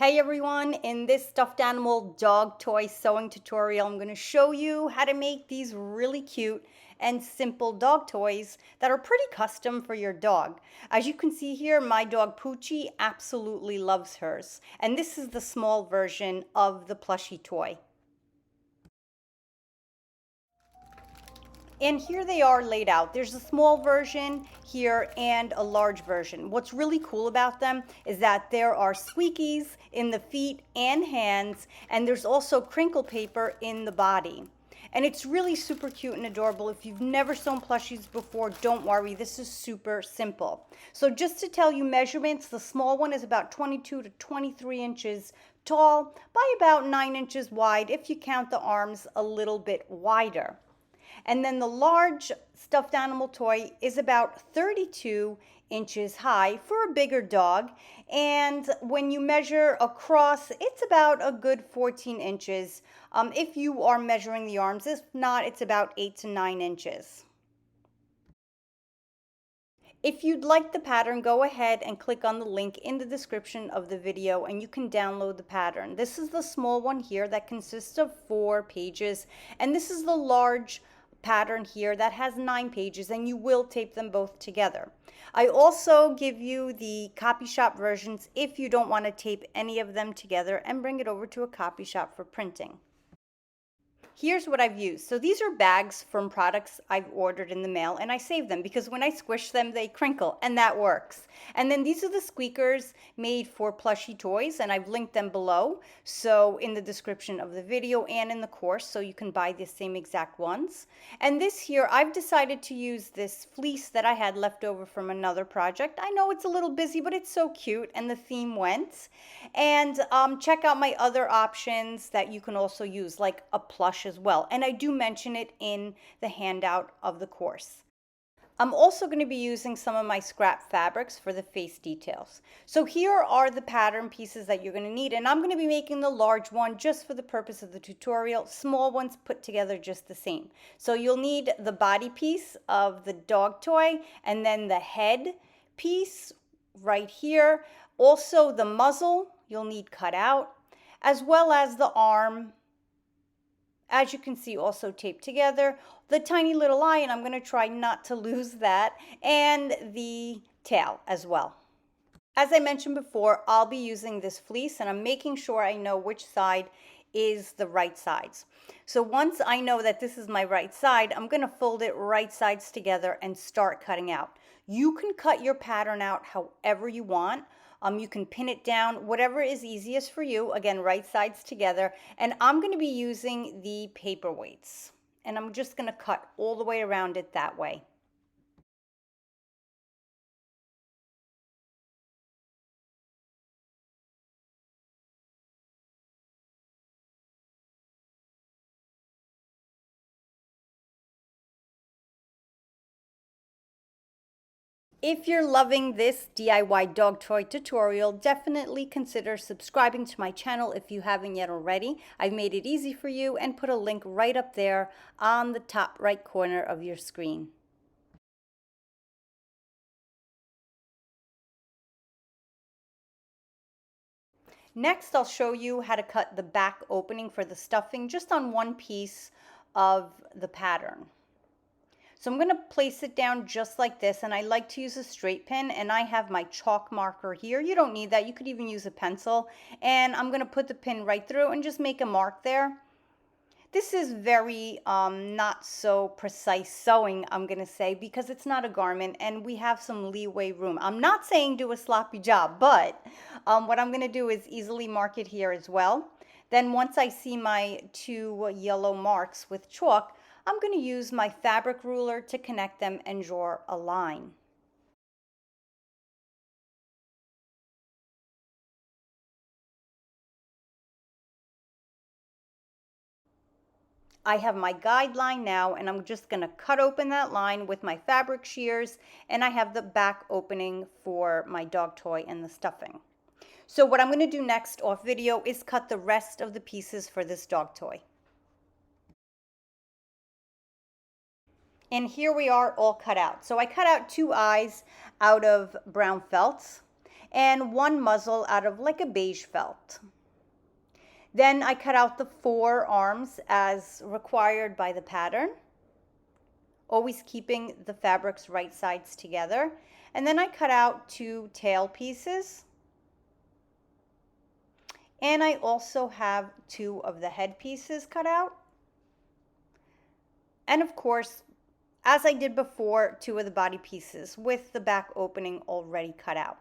Hey everyone, in this stuffed animal dog toy sewing tutorial, I'm going to show you how to make these really cute and simple dog toys that are pretty custom for your dog. As you can see here, my dog Pucci absolutely loves hers. And this is the small version of the plushie toy. And here they are laid out. There's a small version here and a large version. What's really cool about them is that there are squeakies in the feet and hands, and there's also crinkle paper in the body. And it's really super cute and adorable. If you've never sewn plushies before, don't worry, this is super simple. So just to tell you measurements, the small one is about 22 to 23 inches tall by about 9 inches wide if you count the arms a little bit wider. And then the large stuffed animal toy is about 32 inches high for a bigger dog. And when you measure across, it's about a good 14 inches if you are measuring the arms. If not, it's about 8 to 9 inches. If you'd like the pattern, go ahead and click on the link in the description of the video and you can download the pattern. This is the small one here that consists of 4 pages, and this is the large pattern here that has 9 pages, and you will tape them both together. I also give you the copy shop versions if you don't want to tape any of them together and bring it over to a copy shop for printing. Here's what I've used. So these are bags from products I've ordered in the mail, and I save them because when I squish them, they crinkle, and that works. And then these are the squeakers made for plushie toys, and I've linked them below. So in the description of the video and in the course, so you can buy the same exact ones. And this here, I've decided to use this fleece that I had left over from another project. I know it's a little busy, but it's so cute, and the theme went. And check out my other options that you can also use, like a plush as well. And I do mention it in the handout of the course. I'm also going to be using some of my scrap fabrics for the face details. So here are the pattern pieces that you're going to need, and I'm going to be making the large one just for the purpose of the tutorial. Small ones put together just the same. So you'll need the body piece of the dog toy, and then the head piece right here. Also the muzzle you'll need cut out, as well as the arm, as you can see, also taped together, the tiny little eye, and I'm going to try not to lose that, and the tail as well. As I mentioned before, I'll be using this fleece, and I'm making sure I know which side is the right sides. So once I know that this is my right side, I'm going to fold it right sides together and start cutting out. You can cut your pattern out however you want. You can pin it down, whatever is easiest for you. Again, right sides together. And I'm going to be using the paperweights. And I'm just going to cut all the way around it that way. If you're loving this DIY dog toy tutorial, definitely consider subscribing to my channel if you haven't yet already. I've made it easy for you and put a link right up there on the top right corner of your screen. Next, I'll show you how to cut the back opening for the stuffing just on one piece of the pattern. So I'm going to place it down just like this, and I like to use a straight pin, and I have my chalk marker here. You don't need that. You could even use a pencil, and I'm going to put the pin right through and just make a mark there. This is very not so precise sewing, I'm going to say, because it's not a garment and we have some leeway room. I'm not saying do a sloppy job, but what I'm going to do is easily mark it here as well. Then once I see my 2 yellow marks with chalk, I'm going to use my fabric ruler to connect them and draw a line. I have my guideline now, and I'm just going to cut open that line with my fabric shears, and I have the back opening for my dog toy and the stuffing. So what I'm going to do next off video is cut the rest of the pieces for this dog toy. And here we are all cut out. So I cut out 2 eyes out of brown felt. and one muzzle out of like a beige felt. Then I cut out the 4 arms as required by the pattern, always keeping the fabric's right sides together. And then I cut out 2 tail pieces. And I also have 2 of the head pieces cut out. And of course, as I did before, 2 of the body pieces with the back opening already cut out.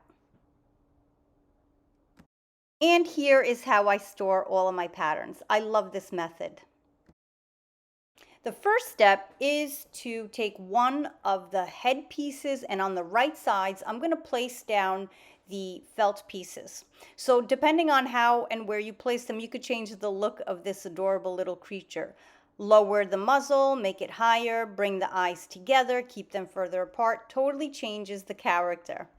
And here is how I store all of my patterns. I love this method. The first step is to take one of the head pieces, and on the right sides, I'm going to place down the felt pieces. So depending on how and where you place them, you could change the look of this adorable little creature. Lower the muzzle, make it higher, bring the eyes together, keep them further apart, totally changes the character.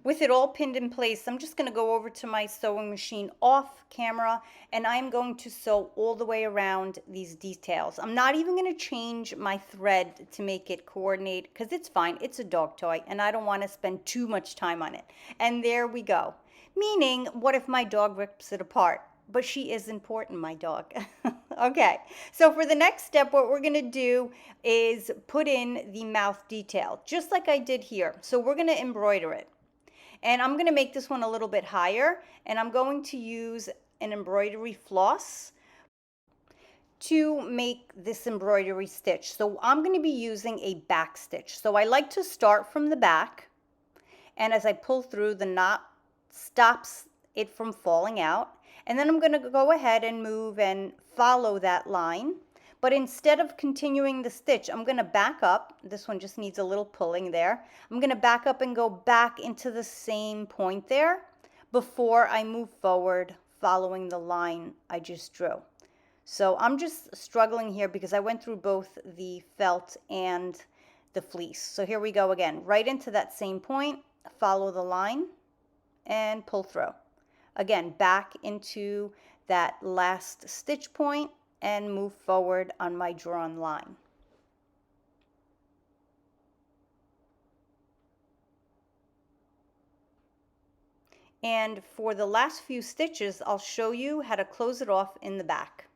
With it all pinned in place, I'm just going to go over to my sewing machine off camera, and I'm going to sew all the way around these details. I'm not even going to change my thread to make it coordinate because it's fine. It's a dog toy and I don't want to spend too much time on it. And there we go. Meaning, what if my dog rips it apart? But she is important, my dog. Okay, so for the next step, what we're going to do is put in the mouth detail, just like I did here. So we're going to embroider it. And I'm going to make this one a little bit higher, and I'm going to use an embroidery floss to make this embroidery stitch. So I'm going to be using a back stitch. So I like to start from the back, and as I pull through, the knot stops it from falling out. And then I'm going to go ahead and move and follow that line. But instead of continuing the stitch, I'm going to back up. This one just needs a little pulling there. I'm going to back up and go back into the same point there before I move forward following the line I just drew. So I'm just struggling here because I went through both the felt and the fleece. So here we go again, right into that same point, follow the line and pull through. Again, back into that last stitch point and move forward on my drawn line. And for the last few stitches, I'll show you how to close it off in the back.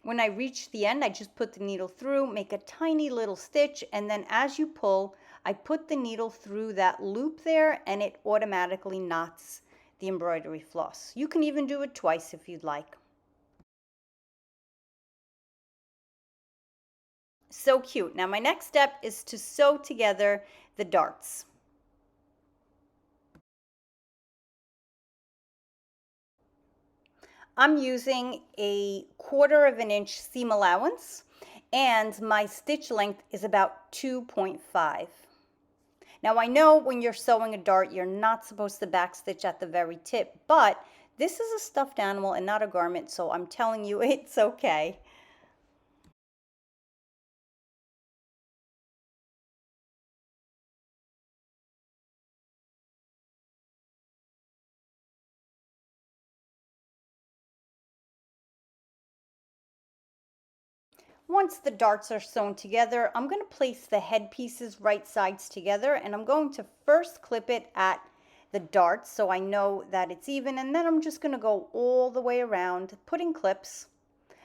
When I reach the end, I just put the needle through, make a tiny little stitch, and then as you pull, I put the needle through that loop there and it automatically knots the embroidery floss. You can even do it twice if you'd like. So cute. Now my next step is to sew together the darts. I'm using a 1/4 of an inch seam allowance, and my stitch length is about 2.5. Now I know when you're sewing a dart, you're not supposed to backstitch at the very tip, but this is a stuffed animal and not a garment, so I'm telling you it's okay. Once the darts are sewn together, I'm going to place the head pieces right sides together, and I'm going to first clip it at the darts so I know that it's even, and then I'm just going to go all the way around, putting clips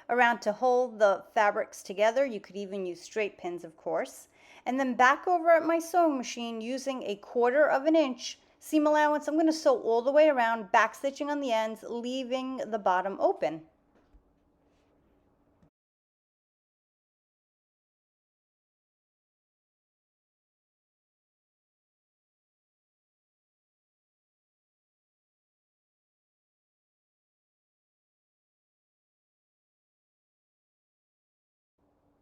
around to hold the fabrics together. You could even use straight pins, of course. And then back over at my sewing machine using a 1/4 of an inch seam allowance, I'm going to sew all the way around, back stitching on the ends, leaving the bottom open.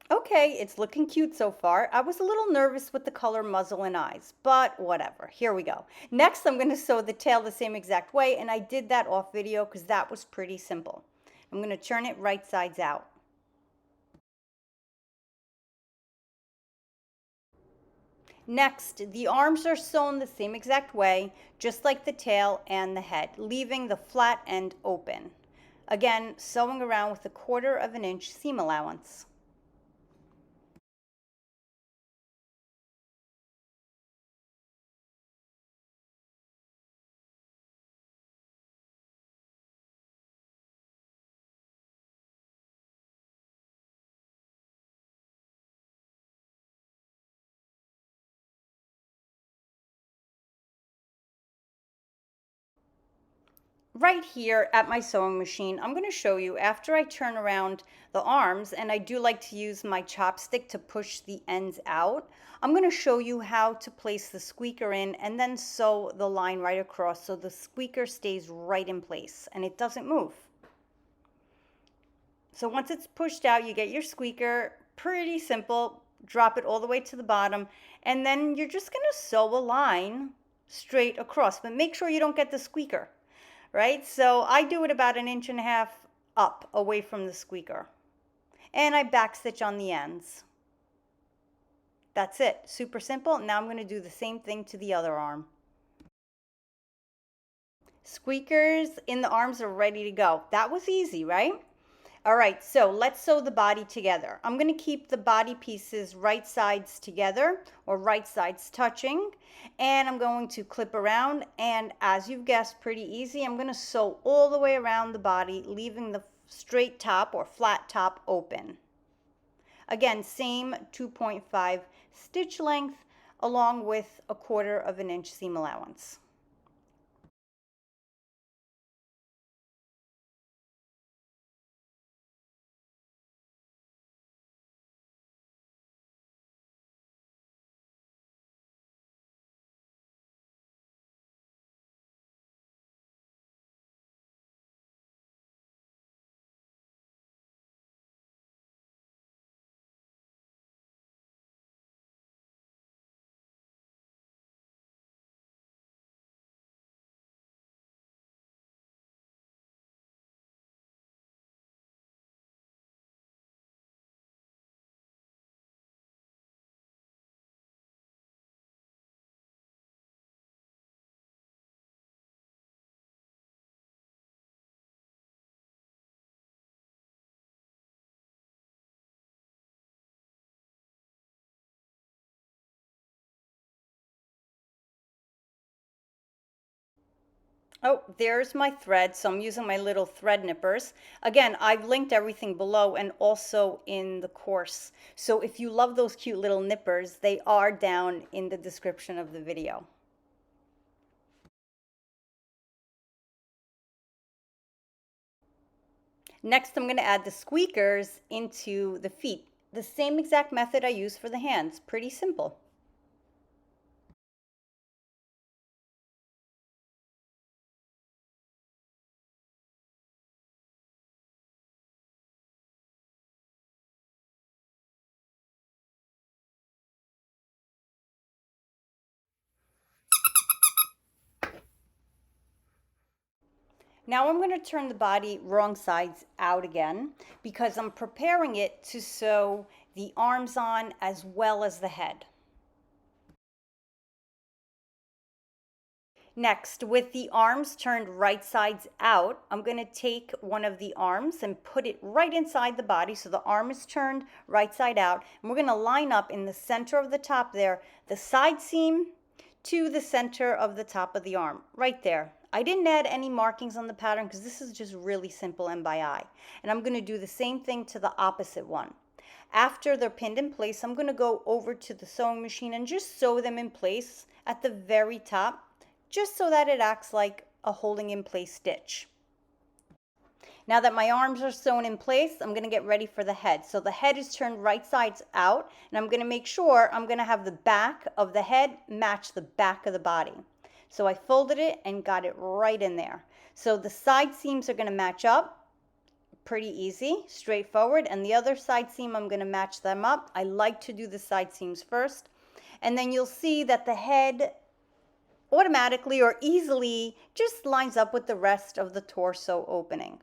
Okay, it's looking cute so far. I was a little nervous with the color muzzle and eyes, but whatever. Here we go. Next, I'm going to sew the tail the same exact way, and I did that off video because that was pretty simple. I'm going to turn it right sides out. Next, the arms are sewn the same exact way, just like the tail and the head, leaving the flat end open. Again, sewing around with 1/4 of an inch seam allowance. Right here at my sewing machine, I'm going to show you after I turn around the arms, and I do like to use my chopstick to push the ends out. I'm going to show you how to place the squeaker in and then sew the line right across so the squeaker stays right in place and it doesn't move. So once it's pushed out, you get your squeaker, pretty simple, drop it all the way to the bottom, and then you're just going to sew a line straight across, but make sure you don't get the squeaker. Right? So I do it about 1.5 inches up away from the squeaker. And I backstitch on the ends. That's it. Super simple. Now I'm going to do the same thing to the other arm. Squeakers in the arms are ready to go. That was easy, right? All right, so let's sew the body together. I'm going to keep the body pieces right sides together or right sides touching, and I'm going to clip around, and as you've guessed, pretty easy, I'm going to sew all the way around the body, leaving the straight top or flat top open. Again, same 2.5 stitch length along with 1/4 of an inch seam allowance. Oh, there's my thread. So I'm using my little thread nippers. Again, I've linked everything below and also in the course. So if you love those cute little nippers, they are down in the description of the video. Next, I'm going to add the squeakers into the feet. The same exact method I use for the hands. Pretty simple. Now I'm going to turn the body wrong sides out again because I'm preparing it to sew the arms on as well as the head. Next, with the arms turned right sides out, I'm going to take one of the arms and put it right inside the body so the arm is turned right side out. And we're going to line up in the center of the top there, the side seam to the center of the top of the arm, right there. I didn't add any markings on the pattern because this is just really simple and by eye. And I'm going to do the same thing to the opposite one. After they're pinned in place, I'm going to go over to the sewing machine and just sew them in place at the very top, just so that it acts like a holding in place stitch. Now that my arms are sewn in place, I'm going to get ready for the head. So the head is turned right sides out, and I'm going to make sure I'm going to have the back of the head match the back of the body. So I folded it and got it right in there. So the side seams are going to match up. Pretty easy, straightforward. And the other side seam, I'm going to match them up. I like to do the side seams first. And then you'll see that the head automatically or easily just lines up with the rest of the torso opening.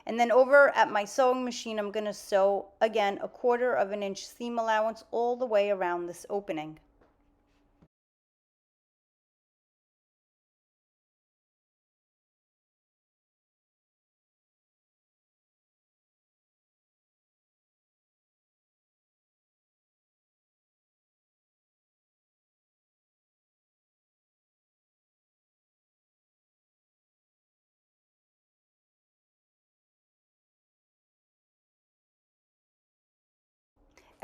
And then over at my sewing machine, I'm going to sew again 1/4 of an inch seam allowance all the way around this opening.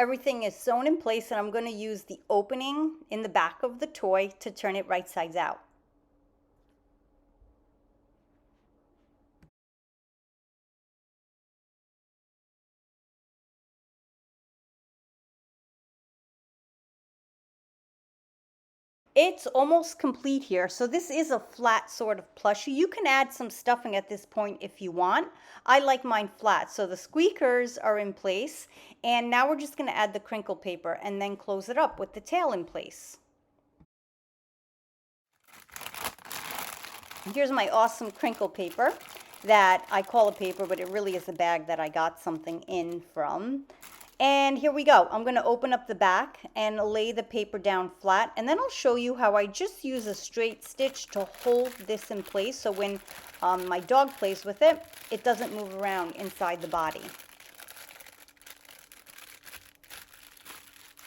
Everything is sewn in place, and I'm going to use the opening in the back of the toy to turn it right sides out. It's almost complete here. So this is a flat sort of plushie. You can add some stuffing at this point if you want. I like mine flat. So the squeakers are in place. And now we're just going to add the crinkle paper and then close it up with the tail in place. Here's my awesome crinkle paper that I call a paper, but it really is a bag that I got something in from. And here we go. I'm going to open up the back and lay the paper down flat, and then I'll show you how I just use a straight stitch to hold this in place, so when my dog plays with it, it doesn't move around inside the body.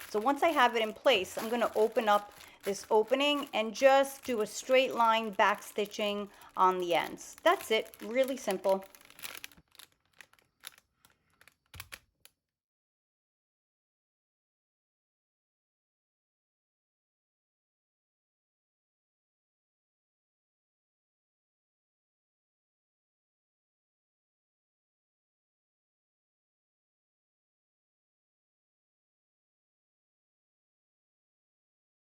So once I have it in place, I'm going to open up this opening and just do a straight line back stitching on the ends. That's it, really simple.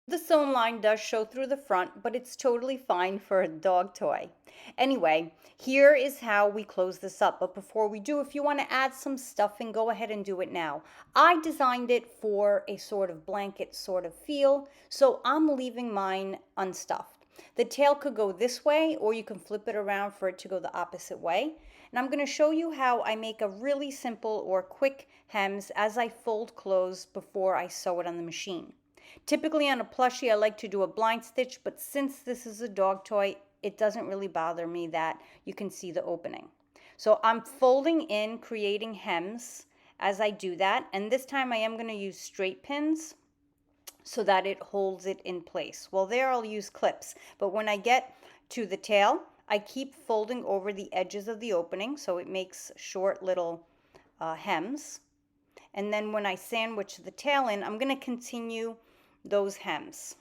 The sewn line does show through the front, but it's totally fine for a dog toy. Anyway, here is how we close this up. But before we do, if you want to add some stuffing, go ahead and do it now. I designed it for a sort of blanket sort of feel, so I'm leaving mine unstuffed. The tail could go this way, or you can flip it around for it to go the opposite way. And I'm going to show you how I make a really simple or quick hems as I fold clothes before I sew it on the machine. Typically on a plushie, I like to do a blind stitch, but since this is a dog toy, it doesn't really bother me that you can see the opening. So I'm folding in, creating hems as I do that, and this time I am going to use straight pins so that it holds it in place. Well, there I'll use clips, but when I get to the tail, I keep folding over the edges of the opening so it makes short little hems. And then when I sandwich the tail in, I'm going to continue those hems.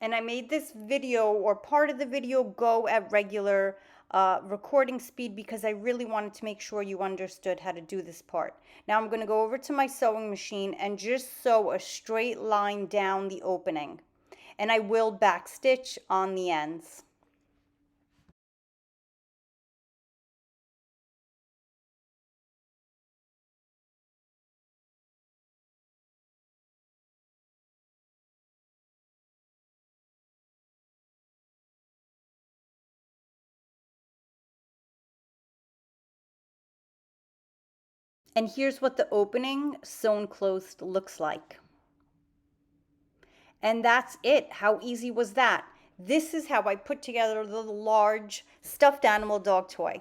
And I made this video or part of the video go at regular recording speed because I really wanted to make sure you understood how to do this part. Now I'm going to go over to my sewing machine and just sew a straight line down the opening. And I will backstitch on the ends. And here's what the opening sewn closed looks like. And that's it. How easy was that? This is how I put together the large stuffed animal dog toy.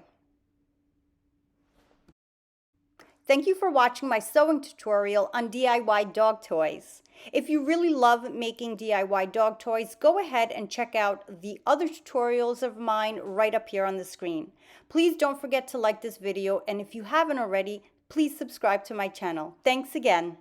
Thank you for watching my sewing tutorial on DIY dog toys. If you really love making DIY dog toys, go ahead and check out the other tutorials of mine right up here on the screen. Please don't forget to like this video, and if you haven't already, please subscribe to my channel. Thanks again.